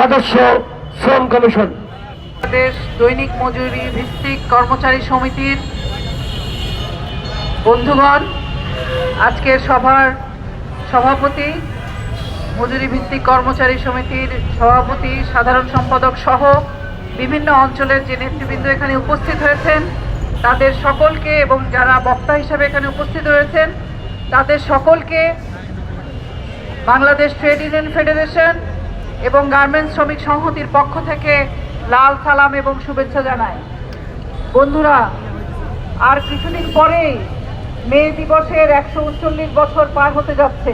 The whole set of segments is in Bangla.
সদস্য শ্রম কমিশন। বাংলাদেশ দৈনিক মজুরি ভিত্তিক কর্মচারী সমিতির বন্ধুগণ, আজকের সভার সভাপতি, মজুরি ভিত্তিক কর্মচারী সমিতির সভাপতি, সাধারণ সম্পাদক সহ বিভিন্ন অঞ্চলের যে নেতৃবৃন্দ এখানে উপস্থিত হয়েছেন তাদের সকলকে এবং যারা বক্তা হিসেবে এখানে উপস্থিত হয়েছেন তাদের সকলকে বাংলাদেশ ট্রেড ইউনিয়ন ফেডারেশন এবং গার্মেন্টস শ্রমিক সংহতির পক্ষ থেকে লাল সালাম এবং শুভেচ্ছা জানাই। বন্ধুরা, আর কিছুদিন পরেই মে দিবসের 139 বছর পার হতে যাচ্ছে।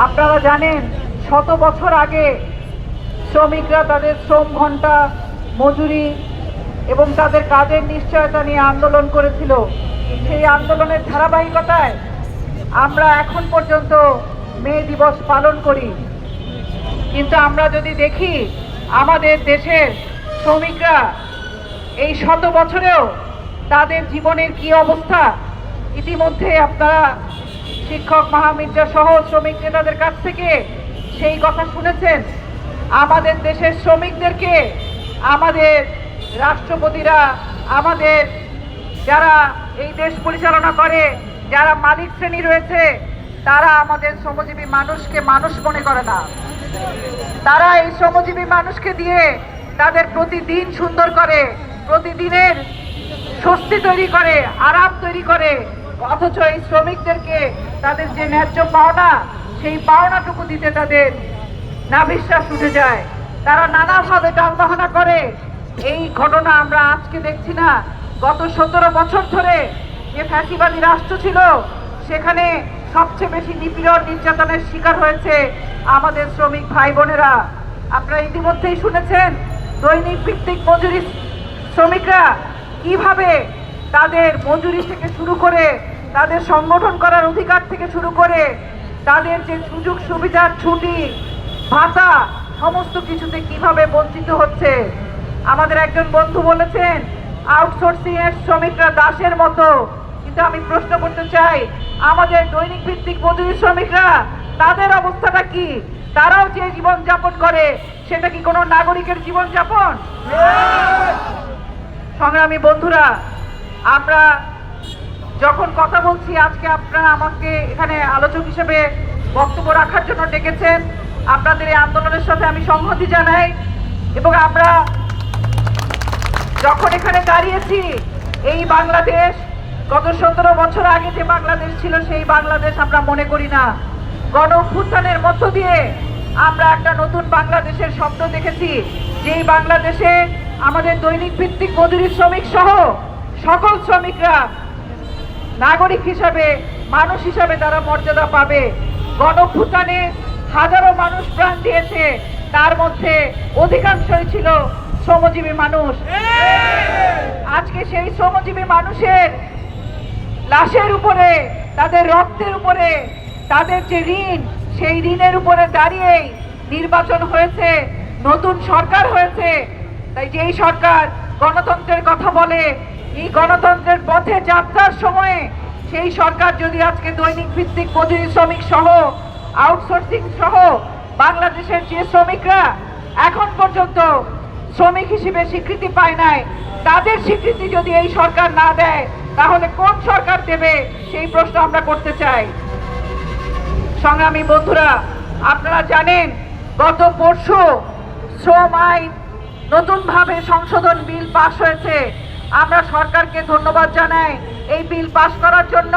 আপনারা জানেন, 100 বছর আগে শ্রমিকরা তাদের শ্রম ঘন্টা, মজুরি এবং তাদের কাজের নিশ্চয়তা নিয়ে আন্দোলন করেছিল। সেই আন্দোলনের ধারাবাহিকতায় আমরা এখন পর্যন্ত মে দিবস পালন করি। কিন্তু আমরা যদি দেখি আমাদের দেশের শ্রমিকরা এই 100 বছরেও তাদের জীবনের কি অবস্থা, ইতিমধ্যে আপনারা শিক্ষক মহামির্জা সহ শ্রমিক নেতাদের কাছ থেকে সেই কথা শুনেছেন। আমাদের দেশের শ্রমিকদেরকে আমাদের রাষ্ট্রপতিরা, আমাদের যারা এই দেশ পরিচালনা করে, যারা মালিক শ্রেণী রয়েছে, তারা আমাদের শ্রমজীবী মানুষকে মানুষ মনে করে না। তারা এই শ্রমজীবী মানুষকে দিয়ে তাদের প্রতিদিন সুন্দর করে, প্রতিদিনের স্বস্তি তৈরি করে, আরাম তৈরি করে, অথচ এই শ্রমিকদেরকে তাদের যে ন্যায্য পাওনা, সেই পাওনাটুকু দিতে তাদের নাভিশ্বাস উঠে যায়। তারা নানাভাবে টালবাহানা করে। এই ঘটনা আমরা আজকে দেখছি না, গত 17 বছর ধরে যে ফ্যাসিবাদী রাষ্ট্র ছিল সেখানে সবচেয়ে বেশি নিপীড়ন, নির্যাতনের শিকার হয়েছে আমাদের শ্রমিক ভাই বোনেরা। আপনারা ইতিমধ্যেই শুনেছেন দৈনিক ভিত্তিক মজুরি শ্রমিকরা কিভাবে তাদের মজুরি থেকে শুরু করে, তাদের সংগঠন করার অধিকার থেকে শুরু করে, তাদের যে সুযোগ সুবিধা, ছুটি, ভাতা, সমস্ত কিছুতে কিভাবে বঞ্চিত হচ্ছে। আমাদের একজন বন্ধু বলেছেন আউটসোর্সিং এর শ্রমিকরা দাসের মতো। কিন্তু আমি প্রশ্ন করতে চাই, আমাদের দৈনিক ভিত্তিক মজুরি শ্রমিকরা, তাদের অবস্থাটা কি? তারাও যে জীবন যাপন করে সেটা কি কোনো নাগরিকের জীবন যাপন? সংগ্রামী বন্ধুরা, আমরা যখন কথা বলছি, আজকে আপনারা আমাকে এখানে আলোচক হিসেবে বক্তব্য রাখার জন্য ডেকেছেন। আপনাদের এই আন্দোলনের সাথে আমি সংহতি জানাই এবং আমরা যখন এখানে দাঁড়িয়েছি, এই বাংলাদেশ গত 17 বছর আগে যে বাংলাদেশ ছিল সেই বাংলাদেশ আমরা মনে করি না। গণ অভ্যুত্থানের মধ্য দিয়ে আমরা একটা নতুন বাংলাদেশের স্বপ্ন দেখেছি, যেই বাংলাদেশে আমাদের দৈনিক ভিত্তিক মজুরি শ্রমিক সহ সকল শ্রমিকরা নাগরিক হিসাবে, মানুষ হিসাবে তারা মর্যাদা পাবে। গণ অভ্যুত্থানে হাজারো মানুষ প্রাণ দিয়েছে, তার মধ্যে অধিকাংশই ছিল শ্রমজীবী মানুষ। আজকে সেই শ্রমজীবী মানুষের লাশের উপরে, তাদের রক্তের উপরে, তাদের যে ঋণ, সেই ঋণের উপরে দাঁড়িয়েই নির্বাচন হয়েছে, নতুন সরকার হয়েছে। তাই যেই সরকার গণতন্ত্রের কথা বলে, এই গণতন্ত্রের পথে যাত্রার সময়ে সেই সরকার যদি আজকে দৈনিক ভিত্তিক মজুরি শ্রমিক সহ, আউটসোর্সিং সহ বাংলাদেশের যে শ্রমিকরা এখন পর্যন্ত শ্রমিক হিসেবে স্বীকৃতি পায় নাই, তাদের স্বীকৃতি যদি এই সরকার না দেয়, তাহলে কোন সরকার দেবে? সেই প্রশ্ন আমরা করতে চাই। সংগ্রামী বন্ধুরা, আপনারা জানেন গত পরশু শ্রম আইন নতুনভাবে সংশোধন বিল পাস হয়েছে। আমরা সরকারকে ধন্যবাদ জানাই এই বিল পাস করার জন্য।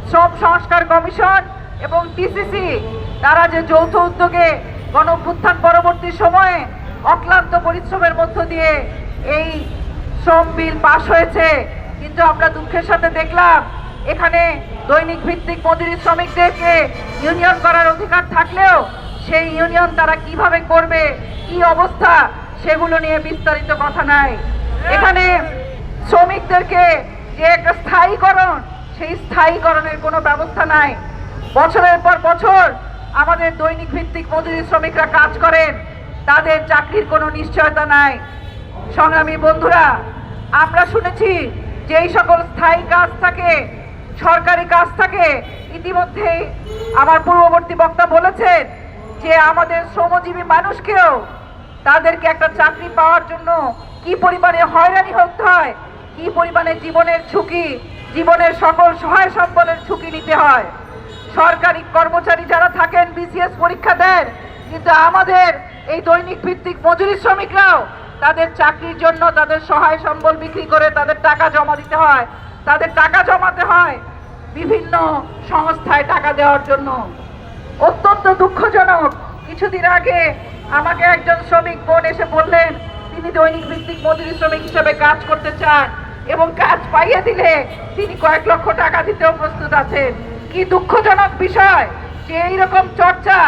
শ্রম সংস্কার কমিশন এবং টিসিসি তারা যে যৌথ উদ্যোগে গণ অভ্যুত্থান পরবর্তী সময়ে অক্লান্ত পরিশ্রমের মধ্য দিয়ে এই শ্রম বিল পাস হয়েছে। কিন্তু আমরা দুঃখের সাথে দেখলাম এখানে দৈনিক ভিত্তিক মজুরি শ্রমিকদেরকে ইউনিয়ন করার অধিকার থাকলেও সেই ইউনিয়ন তারা কিভাবে করবে, কি অবস্থা, সেগুলো নিয়ে বিস্তারিত কথা নাই। এখানে শ্রমিকদেরকে যে একটা স্থায়ীকরণ, সেই স্থায়ীকরণের কোনো ব্যবস্থা নাই। বছরের পর বছর আমাদের দৈনিক ভিত্তিক মজুরি শ্রমিকরা কাজ করেন, তাদের চাকরির কোনো নিশ্চয়তা নাই। সংগ্রামী বন্ধুরা, আমরা শুনেছি যে এই সকল স্থায়ী কাজ থাকে, সরকারি কাজ থাকে। ইতিমধ্যেই আমার পূর্ববর্তী বক্তা বলেছেন যে আমাদের শ্রমজীবী মানুষকেও তাদেরকে একটা চাকরি পাওয়ার জন্য কি পরিমাণে হয়রানি হতে হয়, কি পরিমাণে জীবনের ঝুঁকি, জীবনের সকল সহায় সম্বলের ঝুঁকি নিতে হয়। সরকারি কর্মচারী যারা থাকেন বিসিএস পরীক্ষা দেন, কিন্তু আমাদের এই দৈনিক ভিত্তিক মজুরি শ্রমিকরাও তাদের চাকরির জন্য তাদের সহায় সম্বল বিক্রি করে তাদের টাকা জমা দিতে হয়, তাদের টাকা জমাতে হয় বিভিন্ন সংস্থায় টাকা দেওয়ার জন্য। অত্যন্ত দুঃখজনক, কিছুদিন আগে আমাকে একজন শ্রমিক বোন এসে বললেন তিনি দৈনিক ভিত্তিক মজুরি শ্রমিক হিসেবে কাজ করতে চান এবং কাজ পাইয়ে দিলে তিনি কয়েক লক্ষ টাকা দিতেও প্রস্তুত আছেন। কি দুঃখজনক বিষয় যে এইরকম চর্চা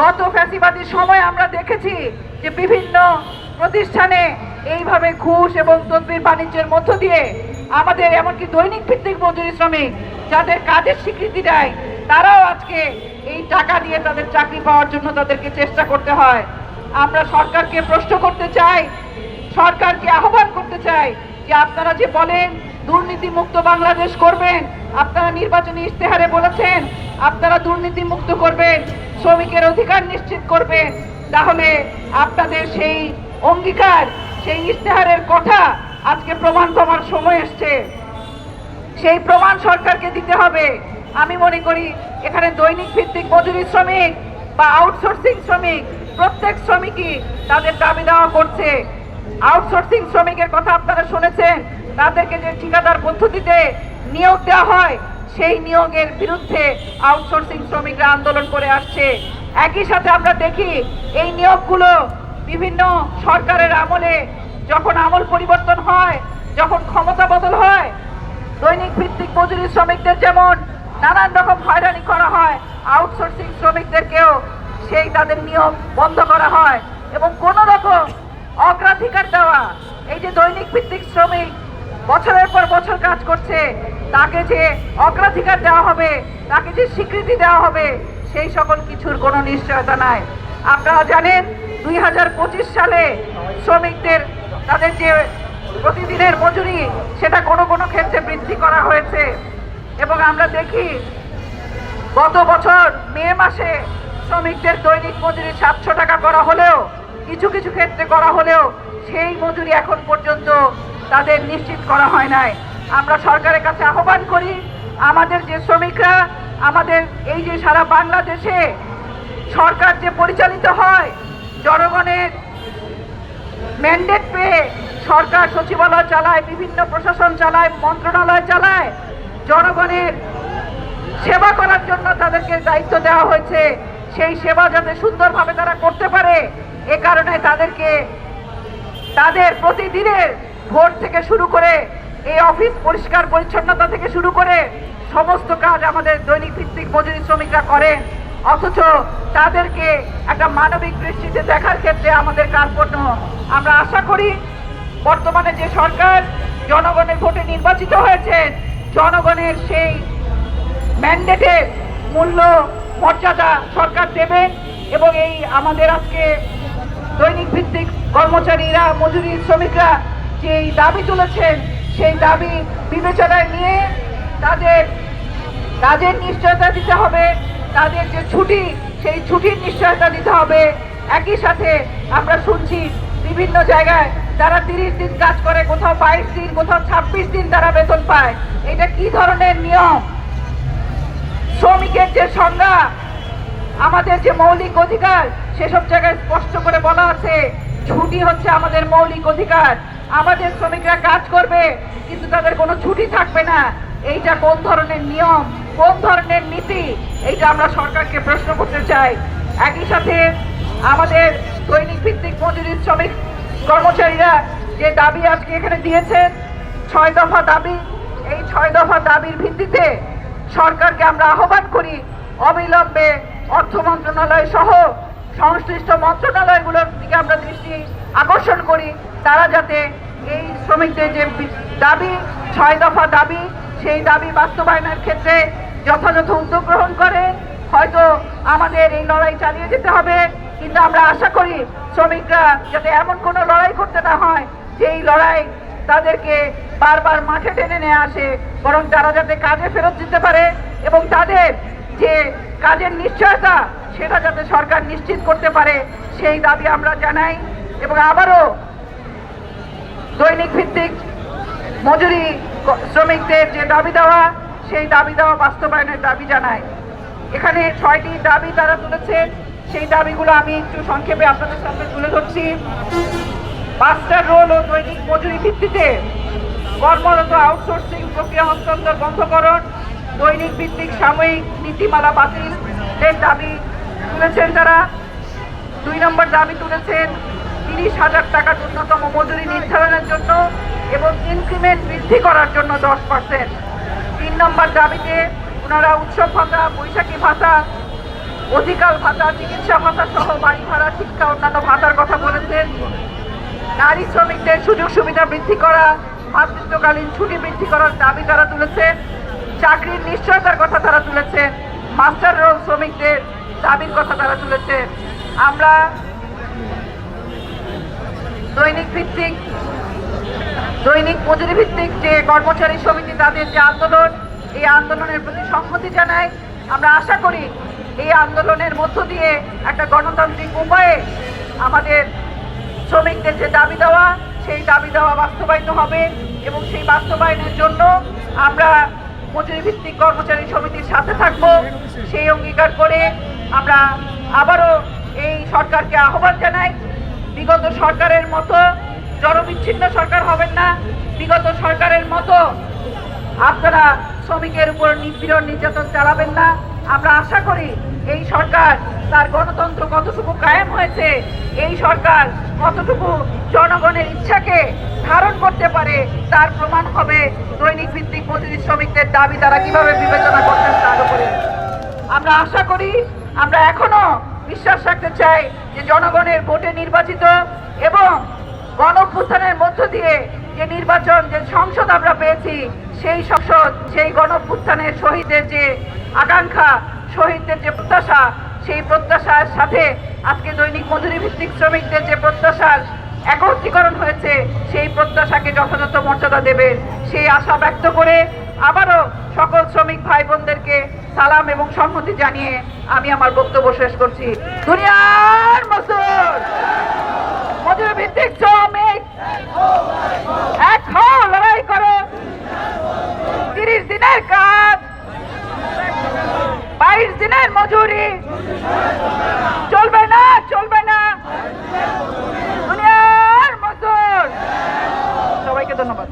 গত ফ্যাসিবাদী সময় আমরা দেখেছি যে বিভিন্ন প্রতিষ্ঠানে এইভাবে ঘুষ এবং তদবির বাণিজ্যের মধ্য দিয়ে আমাদের এমনকি দৈনিক ভিত্তিক মজুরি শ্রমিক যাদের কাজের স্বীকৃতি দেয় তারাও আজকে এই টাকা দিয়ে তাদের চাকরি পাওয়ার জন্য তাদেরকে চেষ্টা করতে হয়। আমরা সরকারকে প্রশ্ন করতে চাই, সরকারকে আহ্বান করতে চাই যে আপনারা যে বলেন দুর্নীতি মুক্ত বাংলাদেশ করবেন, আপনারা নির্বাচনী ইশতেহারে বলেছেন আপনারা দুর্নীতি মুক্ত করবেন, শ্রমিকের অধিকার নিশ্চিত করবেন, তাহলে আপনাদের সেই অঙ্গীকার, সেই ইশতেহারের কথা আজকে প্রমাণ পাওয়ার সময় এসছে। সেই প্রমাণ সরকারকে দিতে হবে। আমি মনে করি এখানে দৈনিক ভিত্তিক মজুরি শ্রমিক বা আউটসোর্সিং শ্রমিক প্রত্যেক শ্রমিকই তাদের দাবি দেওয়া করছে। আউটসোর্সিং শ্রমিকের কথা আপনারা শুনেছেন, তাদেরকে যে ঠিকাদার পদ্ধতিতে নিয়োগ দেওয়া হয় সেই নিয়োগের বিরুদ্ধে আউটসোর্সিং শ্রমিকরা আন্দোলন করে আসছে। একই সাথে আমরা দেখি এই নিয়োগগুলো বিভিন্ন সরকারের আমলে যখন আমল পরিবর্তন হয়, যখন ক্ষমতা বদল হয়, দৈনিক ভিত্তিক মজুরি শ্রমিকদের যেমন নানান রকম হয়রানি করা হয়, আউটসোর্সিং শ্রমিকদেরকেও সেই তাদের নিয়োগ বন্ধ করা হয় এবং কোনো রকম অগ্রাধিকার দেওয়া, এই যে দৈনিক ভিত্তিক শ্রমিক বছরের পর বছর কাজ করছে তাকে যে অগ্রাধিকার দেওয়া হবে, তাকে যে স্বীকৃতি দেওয়া হবে, সেই সকল কিছুর কোনো নিশ্চয়তা নাই। আপনারা জানেন 2025 সালে শ্রমিকদের তাদের যে প্রতিদিনের মজুরি সেটা কোনো কোনো ক্ষেত্রে বৃদ্ধি করা হয়েছে এবং আমরা দেখি গত বছর মে মাসে শ্রমিকদের দৈনিক মজুরি 700 টাকা করা হলেও কিছু কিছু ক্ষেত্রে করা হলেও সেই মজুরি এখন পর্যন্ত তাদের নিশ্চিত করা হয় নাই। আমরা সরকারের কাছে আহ্বান করি আমাদের যে শ্রমিকরা, আমাদের এই যে সারা বাংলাদেশে সরকার যে পরিচালিত হয়, জনগণের ম্যান্ডেট পেয়ে সরকার সচিবালয় চালায়, বিভিন্ন প্রশাসন চালায়, মন্ত্রণালয় চালায়, জনগণের সেবা করার জন্য তাদেরকে দায়িত্ব দেওয়া হয়েছে। সেই সেবা যাতে সুন্দরভাবে তারা করতে পারে এ কারণে তাদেরকে তাদের প্রতিদিনের ভোর থেকে শুরু করে এই অফিস পরিষ্কার পরিচ্ছন্নতা থেকে শুরু করে সমস্ত কাজ আমাদের দৈনিক ভিত্তিক মজুরি শ্রমিকরা করেন, অথচ তাদেরকে একটা মানবিক দৃষ্টিতে দেখার ক্ষেত্রে আমাদের কার্পণ্য। আমরা আশা করি বর্তমানে যে সরকার জনগণের ভোটে নির্বাচিত হয়েছেন, জনগণের সেই ম্যান্ডেটের মূল্য মর্যাদা সরকার দেবেন এবং এই আমাদের আজকে দৈনিক ভিত্তিক কর্মচারীরা, মজুরি শ্রমিকরা যেই দাবি তুলেছেন সেই দাবি বিবেচনায় নিয়ে তাদের কাজের নিশ্চয়তা দিতে হবে, তাদের যে ছুটি সেই ছুটির নিশ্চয়তা দিতে হবে। একই সাথে আমরা শুনছি বিভিন্ন জায়গায় তারা 30 দিন কাজ করে, কোথাও 22 দিন, কোথাও 26 দিন তারা বেতন পায়। এটা কি ধরনের নিয়ম? শ্রমিকের যে সংজ্ঞা, আমাদের যে মৌলিক অধিকার, সেসব জায়গায় স্পষ্ট করে বলা আছে ছুটি হচ্ছে আমাদের মৌলিক অধিকার। আমাদের শ্রমিকরা কাজ করবে কিন্তু তাদের কোনো ছুটি থাকবে না। এইটা কোন ধরনের নিয়ম, কোন ধরনের নীতি? এইটা আমরা সরকারকে প্রশ্ন করতে চাই। একই সাথে আমাদের দৈনিক ভিত্তিক মজুরি শ্রমিক কর্মচারীরা যে দাবি আজকে এখানে দিয়েছেন, 6 দফা দাবি, এই 6 দফা দাবির ভিত্তিতে সরকারকে আমরা আহ্বান করি অবিলম্বে অর্থ মন্ত্রণালয় সহ সংশ্লিষ্ট মন্ত্রণালয়গুলোর দিকে আমরা দৃষ্টি আকর্ষণ করি, তারা যাতে এই শ্রমিকদের যে দাবি 6 দফা দাবি, সেই দাবি বাস্তবায়নের ক্ষেত্রে যথাযথ উদ্যোগ গ্রহণ করে। হয়তো আমাদের এই লড়াই চালিয়ে যেতে হবে, কিন্তু আমরা আশা করি শ্রমিকরা যাতে এমন কোনো লড়াই করতে না হয় যে এই লড়াই তাদেরকে বারবার মাঠে টেনে নিয়ে আসে, বরং তারা যাতে কাজে ফেরত দিতে পারে এবং তাদের যে কাজের নিশ্চয়তা সেটা যাতে সরকার নিশ্চিত করতে পারে, সেই দাবি আমরা জানাই। এবং আবারও দৈনিক ভিত্তিক মজুরি শ্রমিকদের যে দাবি দেওয়া, সেই দাবি দেওয়া বাস্তবায়নের দাবি জানায়। এখানে 6টি দাবি তারা তুলেছেন, সেই দাবিগুলো আমি একটু সংক্ষেপে আপনাদের সামনে তুলে ধরছি। মাস্টার রোল ও দৈনিক মজুরি ভিত্তিতে কর্মরত আউটসোর্সিং প্রক্রিয়া হস্তান্তর বন্ধকরণ, দৈনিক ভিত্তিক সাময়িক নীতিমালা বাতিলের দাবি তুলেছেন তারা। 2 নম্বর দাবি তুলেছেন 30,000 টাকা ন্যূনতম মজুরি নির্ধারণের জন্য এবং ইনক্রিমেন্ট বৃদ্ধি করার জন্য 10%। 3 নম্বর দাবিতে ওনারা উৎসব ভাতা, বৈশাখী ভাতা, অধিকার ভাতা, চিকিৎসা ভাতা সহ বাড়ি ভাড়া, শিক্ষা, অন্যান্য ভাতার কথা বলেছেন। নারী শ্রমিকদের সুযোগ সুবিধা বৃদ্ধি করা, মাতৃত্বকালীন ছুটি বৃদ্ধি করার দাবি তারা তুলেছেন। চাকরির নিশ্চয়তার কথা তারা তুলেছেন। মাস্টার রোল শ্রমিকদের দাবির কথা তারা তুলেছেন। আমরা দৈনিক মজুরি ভিত্তিক যে কর্মচারী সমিতি, তাদের যে আন্দোলন, এই আন্দোলনের প্রতি সংহতি জানাই। আমরা আশা করি এই আন্দোলনের মধ্য দিয়ে একটা গণতান্ত্রিক উপায়ে আমাদের শ্রমিকদের যে দাবি দেওয়া, সেই দাবি দেওয়া বাস্তবায়িত হবে এবং সেই বাস্তবায়নের জন্য আমরা মজুরি ভিত্তিক কর্মচারী সমিতির সাথে থাকব। সেই অঙ্গীকার করে আমরা আবারও এই সরকারকে আহ্বান জানাই, বিগত সরকারের মতো জনবিচ্ছিন্ন সরকার হবেন না। বিগত সরকারের মতো আপনারা শ্রমিকের উপর নিপীড়ন নির্যাতন চালাবেন না। আমরা আশা করি এই সরকার তার গণতন্ত্র কতটুকু কায়েম হয়েছে, এই সরকার কতটুকু জনগণের ইচ্ছাকে ধারণ করতে পারে, তার প্রমাণ হবে দৈনিক ভিত্তিক মজুরি শ্রমিকদের দাবি তারা কিভাবে বিবেচনা করতেন তার উপরে। আমরা আশা করি, আমরা এখনো বিশ্বাস রাখতে চাই যে জনগণের ভোটে নির্বাচিত এবং গণঅভ্যুত্থানের মধ্য দিয়ে যে নির্বাচন, যে সংসদ আমরা পেয়েছি, সেই সংসদ, সেই গণঅভ্যুত্থানের শহীদদের যে আকাঙ্ক্ষা, শহীদদের যে প্রত্যাশা, সেই প্রত্যাশার সাথে আজকে দৈনিক মজুরি ভিত্তিক শ্রমিকদের যে প্রত্যাশার একত্রীকরণ হয়েছে, সেই প্রত্যাশাকে যথাযথ মর্যাদা দেবেন, সেই আশা ব্যক্ত করে আবারও সকল শ্রমিক ভাই বোনদেরকে সালাম এবং সংহতি জানিয়ে আমি আমার বক্তব্য শেষ করছি। দুনিয়ার মজদুর, মজুরি ভিত্তিক শ্রমিক এক হও, লড়াই করো। 30 দিনের কাজ, 22 দিনের মজুরি চলবে না, চলবে না। দুনিয়ার মজদুর, সবাইকে ধন্যবাদ।